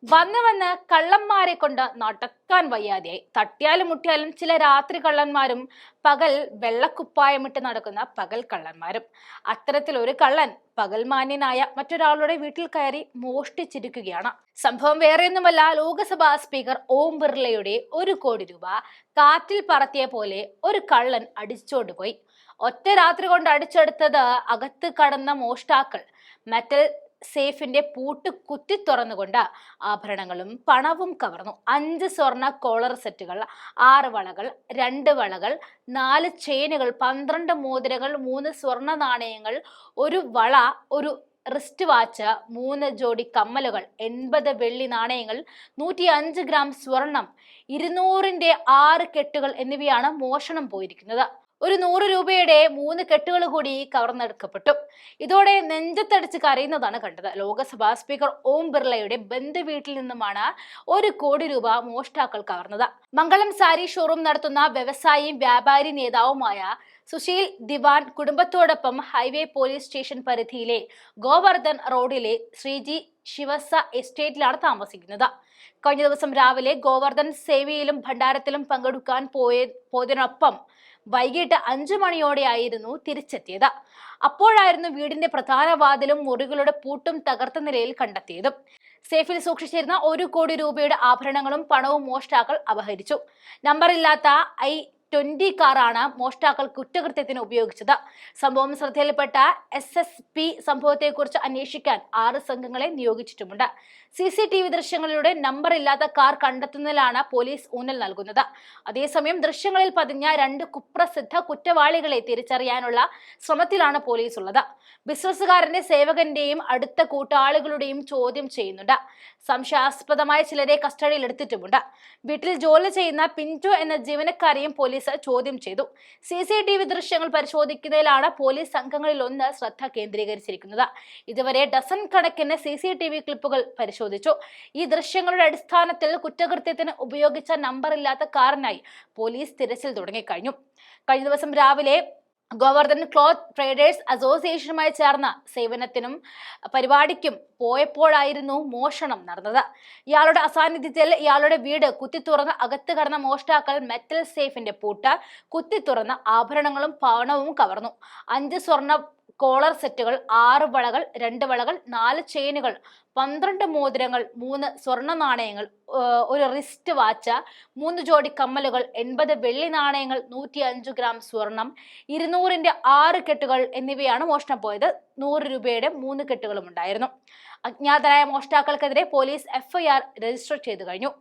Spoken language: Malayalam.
വന്ന് കള്ളന്മാരെ കൊണ്ട് നടക്കാൻ വയ്യാതെയായി. തട്ടിയാലും മുട്ടിയാലും ചില രാത്രി കള്ളന്മാരും പകൽ വെള്ളക്കുപ്പായമിട്ട് നടക്കുന്ന പകൽ കള്ളന്മാരും. അത്തരത്തിലൊരു കള്ളൻ പകൽമാന്യനായ മറ്റൊരാളുടെ വീട്ടിൽ കയറി മോഷ്ടിച്ചിരിക്കുകയാണ്. സംഭവം വേറെയൊന്നുമല്ല, ലോക്സഭാ സ്പീക്കർ ഓം ബിർളയുടെ 1 കോടി രൂപ കാറ്റിൽ പറത്തിയ പോലെ ഒരു കള്ളൻ അടിച്ചോണ്ടുപോയി. ഒറ്റ രാത്രി കൊണ്ട് അടിച്ചെടുത്തത് അകത്ത് കടന്ന മോഷ്ടാക്കൾ മെറ്റൽ സേഫിന്റെ പൂട്ട് കുത്തി തുറന്നുകൊണ്ട് ആഭരണങ്ങളും പണവും കവർന്നു. 5 സ്വർണ്ണ കോളർ സെറ്റുകൾ, 6 വളകൾ, 2 വളകൾ, 4 ചെയിനുകൾ, 12 മോതിരങ്ങൾ, 3 സ്വർണ്ണ നാണയങ്ങൾ, 1 വള, 1 റിസ്റ്റ് വാച്ച്, 3 ജോഡി കമ്മലുകൾ, 80 വെള്ളി നാണയങ്ങൾ, 105 ഗ്രാം സ്വർണം, 200ന്റെ 6 കെട്ടുകൾ എന്നിവയാണ് മോഷണം പോയിരിക്കുന്നത്. ഒരു 100 രൂപയുടെ 3 കെട്ടുകൾ കൂടി കവർന്നെടുക്കപ്പെട്ടു. ഇതോടെ നെഞ്ചത്തടിച്ച് കരയുന്നതാണ് കണ്ടത്. ലോക്സഭാ സ്പീക്കർ ഓം ബിർളയുടെ ബന്ധു വീട്ടിൽ നിന്നുമാണ് 1 കോടി രൂപ മോഷ്ടാക്കൾ കവർന്നത്. മംഗളം സാരി ഷോറൂം നടത്തുന്ന വ്യവസായിയും വ്യാപാരി നേതാവുമായ സുശീൽ ദിവാൻ കുടുംബത്തോടൊപ്പം ഹൈവേ പോലീസ് സ്റ്റേഷൻ പരിധിയിലെ ഗോവർദ്ധൻ റോഡിലെ ശ്രീജി ശിവസ എസ്റ്റേറ്റിലാണ് താമസിക്കുന്നത്. കഴിഞ്ഞ ദിവസം രാവിലെ ഗോവർദ്ധൻ സേവയിലും ഭണ്ഡാരത്തിലും പങ്കെടുക്കാൻ പോയതിനൊപ്പം വൈകിട്ട് 5 മണിയോടെയായിരുന്നു തിരിച്ചെത്തിയത്. അപ്പോഴായിരുന്നു വീടിന്റെ പ്രധാന വാതിലും മുറികളുടെ പൂട്ടും തകർത്ത നിലയിൽ കണ്ടെത്തിയത്. സേഫിൽ സൂക്ഷിച്ചിരുന്ന 1 കോടി രൂപയുടെ ആഭരണങ്ങളും പണവും മോഷ്ടാക്കൾ അപഹരിച്ചു. നമ്പറില്ലാത്ത i20 കാറാണ് മോഷ്ടാക്കൾ കുറ്റകൃത്യത്തിന് ഉപയോഗിച്ചത്. സംഭവം ശ്രദ്ധയിൽപ്പെട്ട SSP സംഭവത്തെക്കുറിച്ച് അന്വേഷിക്കാൻ 6 സംഘങ്ങളെ നിയോഗിച്ചിട്ടുമുണ്ട്. CCTV ദൃശ്യങ്ങളിലൂടെ നമ്പർ ഇല്ലാത്ത കാർ കണ്ടെത്തുന്നതിലാണ് പോലീസ് ഊന്നൽ നൽകുന്നത്. അതേസമയം ദൃശ്യങ്ങളിൽ പതിഞ്ഞ 2 കുപ്രസിദ്ധ കുറ്റവാളികളെ തിരിച്ചറിയാനുള്ള ശ്രമത്തിലാണ് പോലീസ് ഉള്ളത്. ബിസിനസ്സുകാരന്റെ സേവകന്റെയും അടുത്ത കൂട്ടാളികളുടെയും ചോദ്യം ചെയ്യുന്നുണ്ട്. സംശയാസ്പദമായ ചിലരെ കസ്റ്റഡിയിൽ എടുത്തിട്ടുമുണ്ട്. വീട്ടിൽ ജോലി ചെയ്യുന്ന പിന്റോ എന്ന ജീവനക്കാരെയും പോലീസ് ചോദ്യം ചെയ്തു. CCTV ദൃശ്യങ്ങൾ പരിശോധിക്കുന്നതിലാണ് പോലീസ് സംഘങ്ങളിൽ ഒന്ന് ശ്രദ്ധ കേന്ദ്രീകരിച്ചിരിക്കുന്നത്. ഇതുവരെ ഡസൻ കണക്കിന് CCTV ക്ലിപ്പുകൾ പരിശോധിച്ചു. ഈ ദൃശ്യങ്ങളുടെ അടിസ്ഥാനത്തിൽ കുറ്റകൃത്യത്തിന് ഉപയോഗിച്ച നമ്പറില്ലാത്ത കാറിനായി പോലീസ് തിരച്ചിൽ തുടങ്ങിക്കഴിഞ്ഞു. കഴിഞ്ഞ ദിവസം രാവിലെ ഗോവർദ്ധൻ ക്ലോത്ത് ട്രേഡേഴ്സ് അസോസിയേഷനുമായി ചേർന്ന സേവനത്തിനും പരിപാടിക്കും പോയപ്പോഴായിരുന്നു മോഷണം നടന്നത്. ഇയാളുടെ അസാന്നിധ്യത്തിൽ ഇയാളുടെ വീട് കുത്തിത്തുറന്ന് അകത്ത് കടന്ന മോഷ്ടാക്കൾ മെറ്റൽ സേഫിന്റെ പൂട്ട് കുത്തിത്തുറന്ന് ആഭരണങ്ങളും പണവും കവർന്നു. 5 സ്വർണ്ണ കോളർ സെറ്റുകൾ, 6 വളകൾ, 2 വളകൾ, 4 ചെയിനുകൾ, 12 മോതിരങ്ങൾ, 3 സ്വർണ്ണ നാണയങ്ങൾ, 1 റിസ്റ്റ് വാച്ച്, 3 ജോഡി കമ്മലുകൾ, 80 വെള്ളി നാണയങ്ങൾ, 105 ഗ്രാം സ്വർണം, 200ന്റെ 6 കെട്ടുകൾ എന്നിവയാണ് മോഷണം പോയത്. 100 രൂപയുടെ 3 കെട്ടുകളും ഉണ്ടായിരുന്നു. അജ്ഞാതരായ മോഷ്ടാക്കൾക്കെതിരെ പോലീസ് FIR രജിസ്റ്റർ ചെയ്തു കഴിഞ്ഞു.